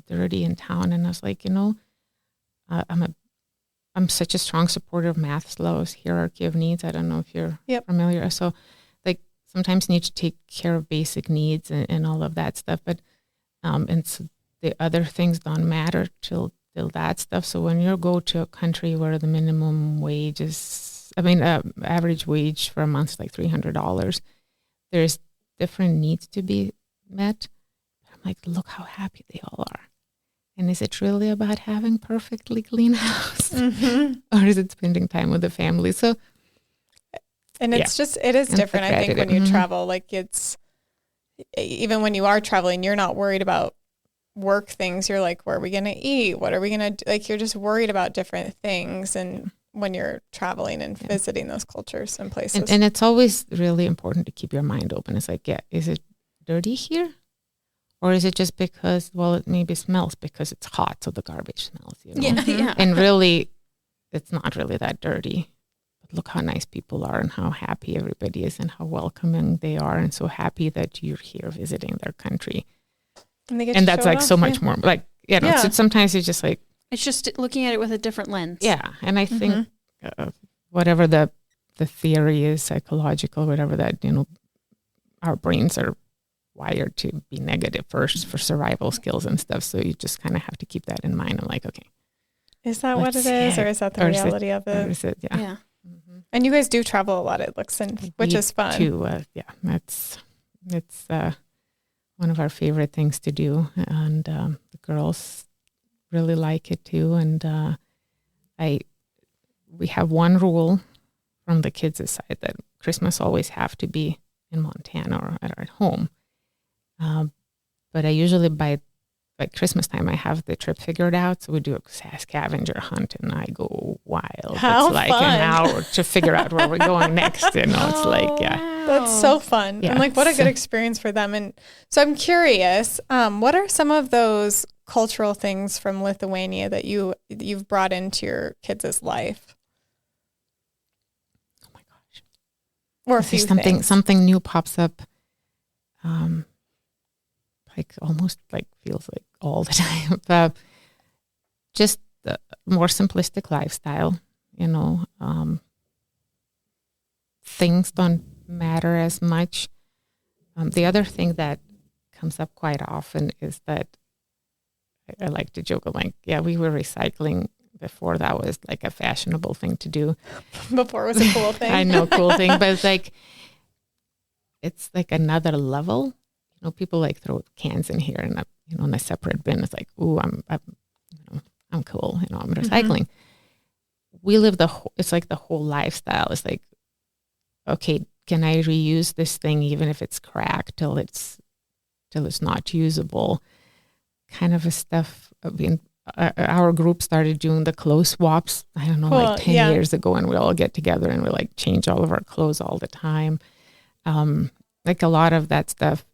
dirty in town. And I was like, I'm such a strong supporter of Maslow's hierarchy of needs. I don't know if you're familiar. So like sometimes you need to take care of basic needs and all of that stuff. But and so the other things don't matter till that stuff. So when you go to a country where the minimum wage is, average wage for a month is like $300, there's different needs to be met. I'm like, look how happy they all are. And is it really about having perfectly clean house? Or is it spending time with the family? So, and it's it is different. I think when you travel, like it's, even when you are traveling, you're not worried about work things. You're like, where are we going to eat? What are we going to do? Like, you're just worried about different things. And when you're traveling and visiting those cultures and places. And it's always really important to keep your mind open. It's like, is it dirty here? Or is it just because, it maybe smells because it's hot, so the garbage smells, Yeah. And really, it's not really that dirty. But look how nice people are and how happy everybody is and how welcoming they are and so happy that you're here visiting their country. And that's like so much more, like, so sometimes it's just like. It's just looking at it with a different lens. Yeah, and I think whatever the theory is, psychological, whatever that, our brains are wired to be negative first for survival skills and stuff. So you just kind of have to keep that in mind. I'm like, okay. Is that what it is? Or is that the reality of it? Or is it, yeah. And you guys do travel a lot, it looks, which is fun. It's one of our favorite things to do. And the girls really like it too. And we have one rule from the kids' side that Christmas always have to be in Montana or at home. But I usually by Christmas time I have the trip figured out, so we do a scavenger hunt and I go wild. How it's like fun. an hour to figure out where we're going next. It's like That's so fun. Yeah. And like what a good experience for them. And so I'm curious, what are some of those cultural things from Lithuania that you've brought into your kids' life? Oh my gosh. Or a few something new pops up. Like almost like feels like all the time. Just the more simplistic lifestyle, things don't matter as much. The other thing that comes up quite often is that I like to joke, like, we were recycling before that was like a fashionable thing to do. Before it was a cool thing. I know, cool thing, but it's like another level. People like throw cans in here and in a separate bin. It's like, ooh, I'm cool. I'm recycling. We live it's like the whole lifestyle. It's like, okay, can I reuse this thing even if it's cracked till it's not usable? Kind of a stuff. Our group started doing the clothes swaps. I don't know, like 10 years ago, and we all get together and we like change all of our clothes all the time. Like a lot of that stuff.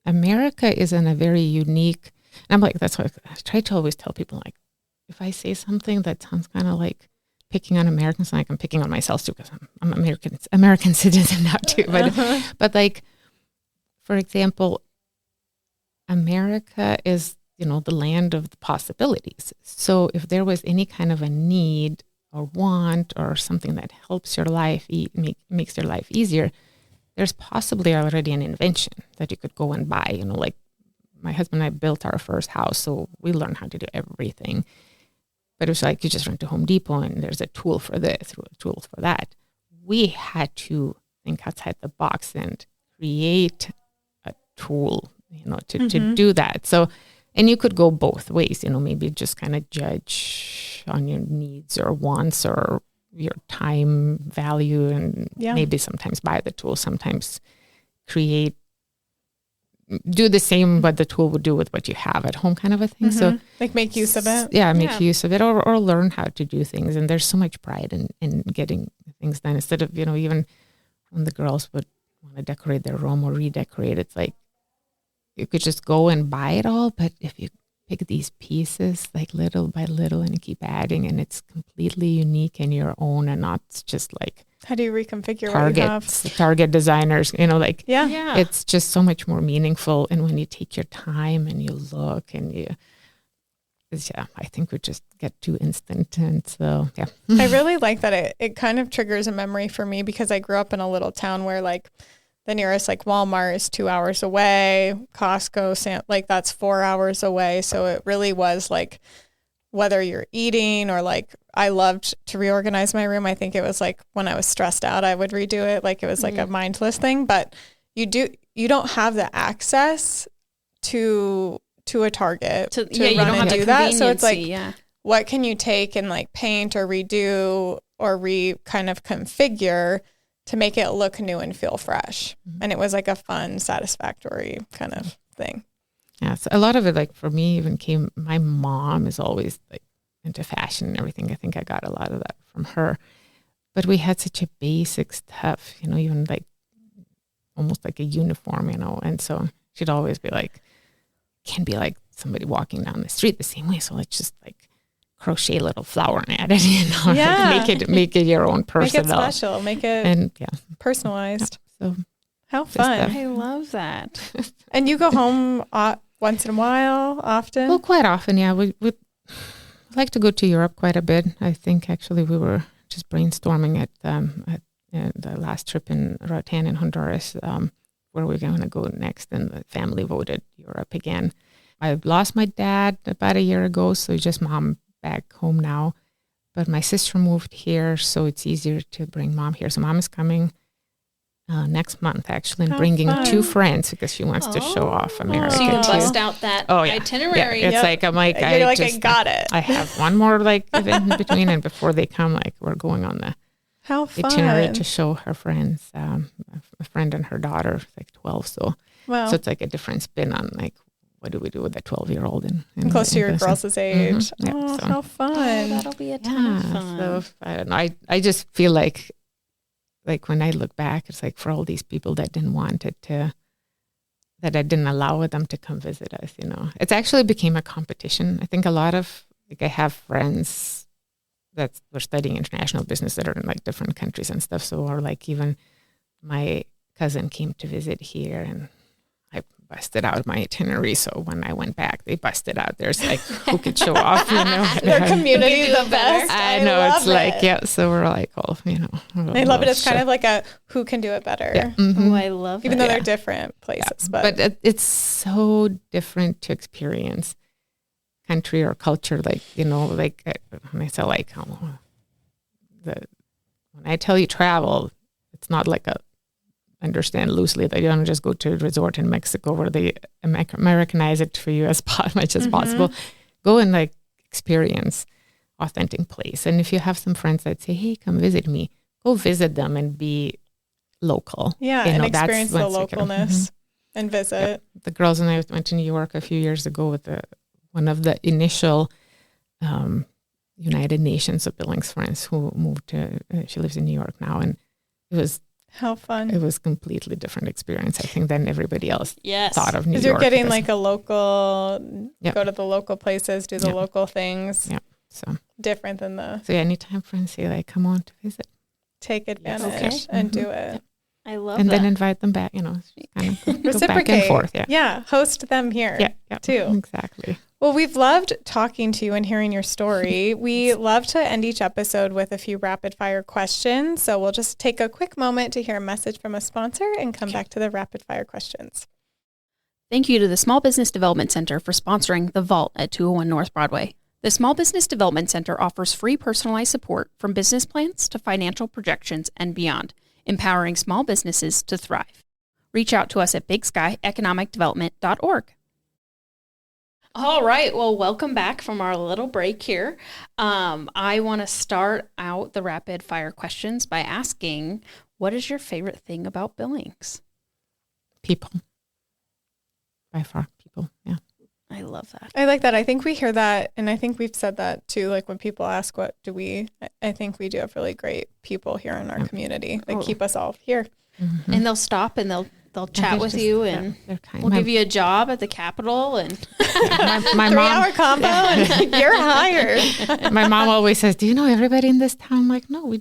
America is in a very unique, and I'm like, that's why I try to always tell people, like, if I say something that sounds kind of like picking on Americans, like I'm picking on myself too, because I'm American citizen now too. But like, for example, America is, the land of the possibilities. So if there was any kind of a need or want or something that helps your life, makes your life easier, there's possibly already an invention that you could go and buy. Like my husband and I built our first house, so we learned how to do everything. But it was like you just run to Home Depot and there's a tool for this, a tool for that. We had to think outside the box and create a tool, to do that. So, and you could go both ways, maybe just kind of judge on your needs or wants or your time value, and maybe sometimes buy the tool, sometimes do the same what the tool would do with what you have at home, kind of a thing. So like make use of it. Make use of it or learn how to do things. And there's so much pride in getting things done, instead of, even when the girls would want to decorate their room or redecorate, it's like you could just go and buy it all, but if you pick these pieces like little by little and keep adding, and it's completely unique and your own, and not just like how do you reconfigure what you have? Target designers, like Yeah. it's just so much more meaningful. And when you take your time and you look and I think we just get too instant. And so, yeah. I really like that it kind of triggers a memory for me, because I grew up in a little town where like the nearest like Walmart is 2 hours away, Costco, like that's 4 hours away. So it really was like, whether you're eating or like, I loved to reorganize my room. I think it was like when I was stressed out, I would redo it. Like it was like a mindless thing, but you don't have the access to a Target to run and do that. So it's like, what can you take and like paint or redo or kind of configure to make it look new and feel fresh? And it was like a fun, satisfactory kind of thing. Yeah, so a lot of it, like for me, even my mom is always like into fashion and everything. I think I got a lot of that from her. But we had such a basic stuff, even like almost like a uniform, and so she'd always be like, can't be like somebody walking down the street the same way. So let's just like crochet a little flower and add it, Yeah. make it your own personal. Make it special, make it personalized. So how fun. I love that. And you go home once in a while, often? Well, quite often, yeah. We like to go to Europe quite a bit. I think actually we were just brainstorming at the last trip in Roatan in Honduras, where we're going to go next, and the family voted Europe again. I lost my dad about a year ago, so just mom back home now. But my sister moved here, so it's easier to bring mom here. So mom is coming next month, actually, and bringing fun. 2 friends because she wants to show off America. So you can too. bust out that itinerary. Yeah, it's like, I'm like, I got it. I have one more like event in between, and before they come, like we're going on the How fun. itinerary to show her friends, a friend and her daughter, like 12. So it's like a different spin on like, what do we do with a 12-year-old? And close to your girls' age. Yeah, oh, so. how fun. Oh, that'll be a ton of fun. So I don't know. I just feel like when I look back, it's like for all these people that didn't want it to, that I didn't allow them to come visit us, It's actually became a competition. I think a lot of, like I have friends that were studying international business that are in like different countries and stuff. So, or like even my cousin came to visit here and I busted out my itinerary. So when I went back, they busted out. There's like, who could show off, Their community the best. I know, it's like, yeah. So we're like, I love it. It's kind of like a who can do it better. Yeah. Oh, I love Even it. though they're different places. Yeah. But it's so different to experience country or culture. Like, like when I say like, when I tell you travel, it's not like understand loosely that you don't just go to a resort in Mexico where they Americanize it for you as much as possible. Go and like experience authentic place. And if you have some friends that say, hey, come visit me, go visit them and be local. Yeah, and experience the localness and visit. Yep. The girls and I went to New York a few years ago with one of the initial United Nations of Billings friends who moved to, she lives in New York now, and it was how fun. It was completely different experience, I think, than everybody else thought of New York. Because you're getting like a local, go to the local places, do the local things. Yeah. So different than the. So anytime friends say like, come on to visit. Take advantage and do it. I love and that. then invite them back, kind of go reciprocate. Back and forth. Yeah. Host them here too. Exactly. Well, we've loved talking to you and hearing your story. We love to end each episode with a few rapid fire questions. So we'll just take a quick moment to hear a message from a sponsor and come back to the rapid fire questions. Thank you to the Small Business Development Center for sponsoring The Vault at 201 North Broadway. The Small Business Development Center offers free personalized support from business plans to financial projections and beyond, empowering small businesses to thrive. Reach out to us at bigsky.economicdevelopment.org. All right. Well, welcome back from our little break here. I want to start out the rapid fire questions by asking, what is your favorite thing about Billings? People. By far, people. Yeah. I love that. I like that. I think we hear that, and I think we've said that too. Like when people ask, what do we, I think we do have really great people here in our community that keep us all here. Mm-hmm. And they'll stop and they'll they'll chat with you, and they're kind. we'll give you a job at the Capitol, and my mom. 3-hour combo, and you're hired. My mom always says, "Do you know everybody in this town?" I'm like, no,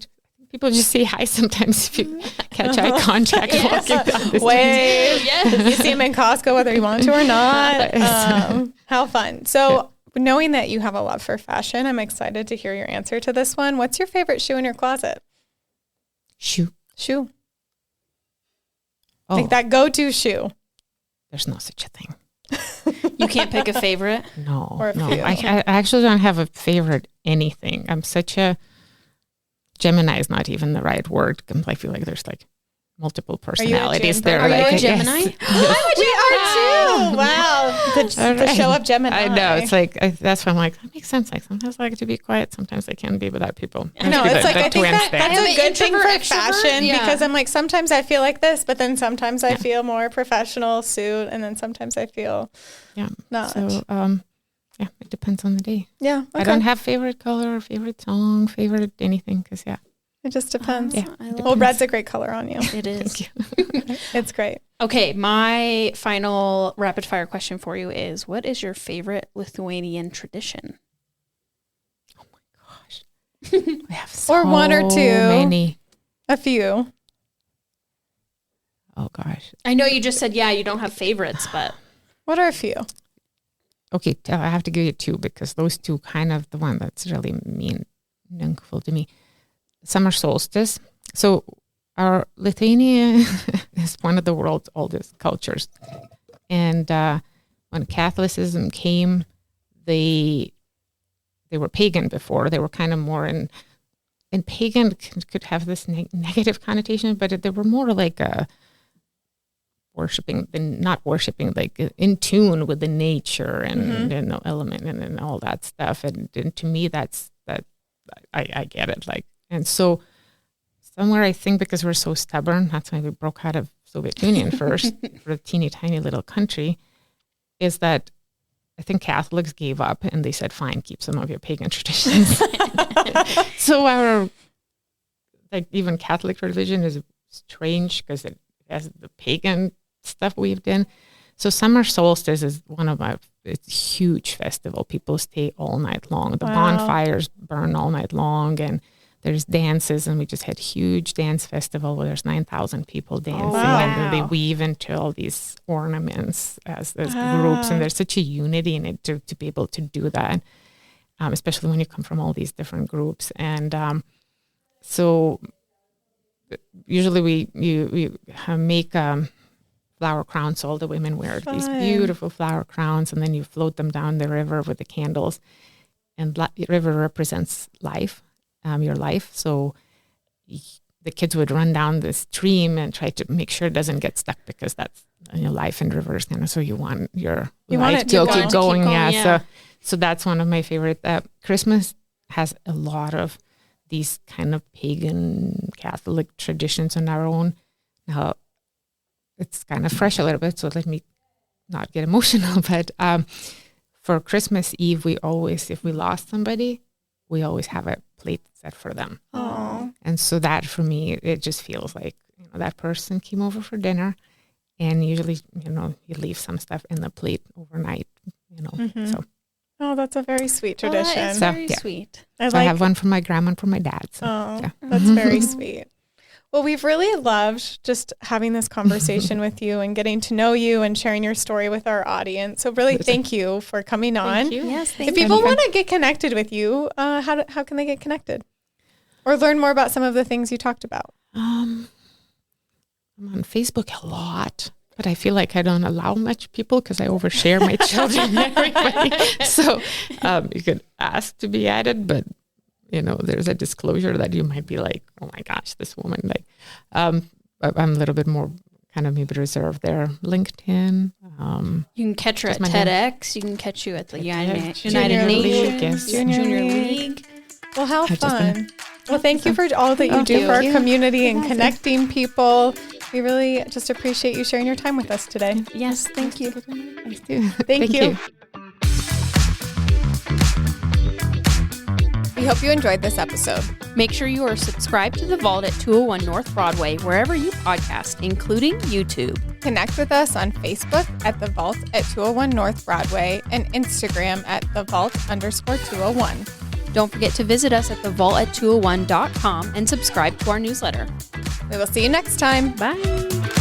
people just say hi sometimes if you catch eye contact walking down the Wave. Yes. You see them in Costco whether you want to or not. How fun. So knowing that you have a love for fashion, I'm excited to hear your answer to this one. What's your favorite shoe in your closet? Shoe. Oh. Like that go-to shoe. There's no such a thing. You can't pick a favorite? No. Or a few. I actually don't have a favorite anything. I'm such a Gemini is not even the right word. I feel like there's like multiple personalities there. Are you like, a Gemini? Yes. We are too. Wow. The show of Gemini. I know. It's like, that's why I'm like, that makes sense. Like sometimes I like to be quiet. Sometimes I can be without people. No, it's like, I think that's Am a I good thing for introvert, extrovert? fashion Yeah. because I'm like, sometimes I feel like this, but then sometimes I feel more professional suit. And then sometimes I feel not. So, it depends on the day. Yeah. Okay. I don't have favorite color, favorite song, favorite anything. Cause it just depends. Yeah. Well, red's a great color on you. It is. It's great. Okay, my final rapid fire question for you is, what is your favorite Lithuanian tradition? Oh my gosh. We have so Or one or two. many. A few. Oh gosh. I know you just said, you don't have favorites, but What are a few? Okay, I have to give you two because those two kind of the one that's really meaningful to me. Summer solstice. So our Lithuania is one of the world's oldest cultures. And when Catholicism came, they were pagan before. They were kind of more in pagan could have this negative connotation, but they were more like not worshiping, like in tune with the nature and the element and all that stuff. And to me, I get it. Like, and so somewhere I think because we're so stubborn, that's why we broke out of Soviet Union first for a teeny tiny little country, is that I think Catholics gave up and they said, fine, keep some of your pagan traditions. So our, like even Catholic religion is strange because it has the pagan stuff weaved in. So summer solstice is it's a huge festival. People stay all night long. The bonfires burn all night long and there's dances, and we just had huge dance festival where there's 9,000 people dancing, and then they weave into all these ornaments as groups, and there's such a unity in it to be able to do that, especially when you come from all these different groups. And so usually we make flower crowns. All the women wear these beautiful flower crowns, and then you float them down the river with the candles. And the river represents life. Your life. So the kids would run down the stream and try to make sure it doesn't get stuck because that's life in rivers kind of. So you want your life to keep going. Yeah. So that's one of my favorite. Christmas has a lot of these kind of pagan Catholic traditions on our own. Now it's kind of fresh a little bit. So let me not get emotional. But for Christmas Eve, if we lost somebody, we always have a plate set for them. Aww. And so that for me, it just feels like, that person came over for dinner and usually, you leave some stuff in the plate overnight, so. Oh, that's a very sweet tradition. That is very sweet. I have one for my grandma and for my dad. So, that's very sweet. Well, we've really loved just having this conversation with you and getting to know you and sharing your story with our audience. So really thank you for coming on. Thank you. Yes, thank you. If people want to get connected with you, how can they get connected? Or learn more about some of the things you talked about? I'm on Facebook a lot, but I feel like I don't allow much people because I overshare my children and everybody. So you could ask to be added, but there's a disclosure that you might be like, oh my gosh, this woman, like, I'm a little bit more kind of maybe reserved there. LinkedIn. You can catch her at TEDx. You can catch you at the United Junior Nations, League. Junior League. Well, how fun. Well, thank you for all that you do for our community and connecting people. We really just appreciate you sharing your time with us today. Yes, thank you. Thank you. We hope you enjoyed this episode. Make sure you are subscribed to The Vault at 201 North Broadway, wherever you podcast, including YouTube. Connect with us on Facebook at The Vault at 201 North Broadway and Instagram at The Vault_201. Don't forget to visit us at thevault@201.com and subscribe to our newsletter. We will see you next time. Bye.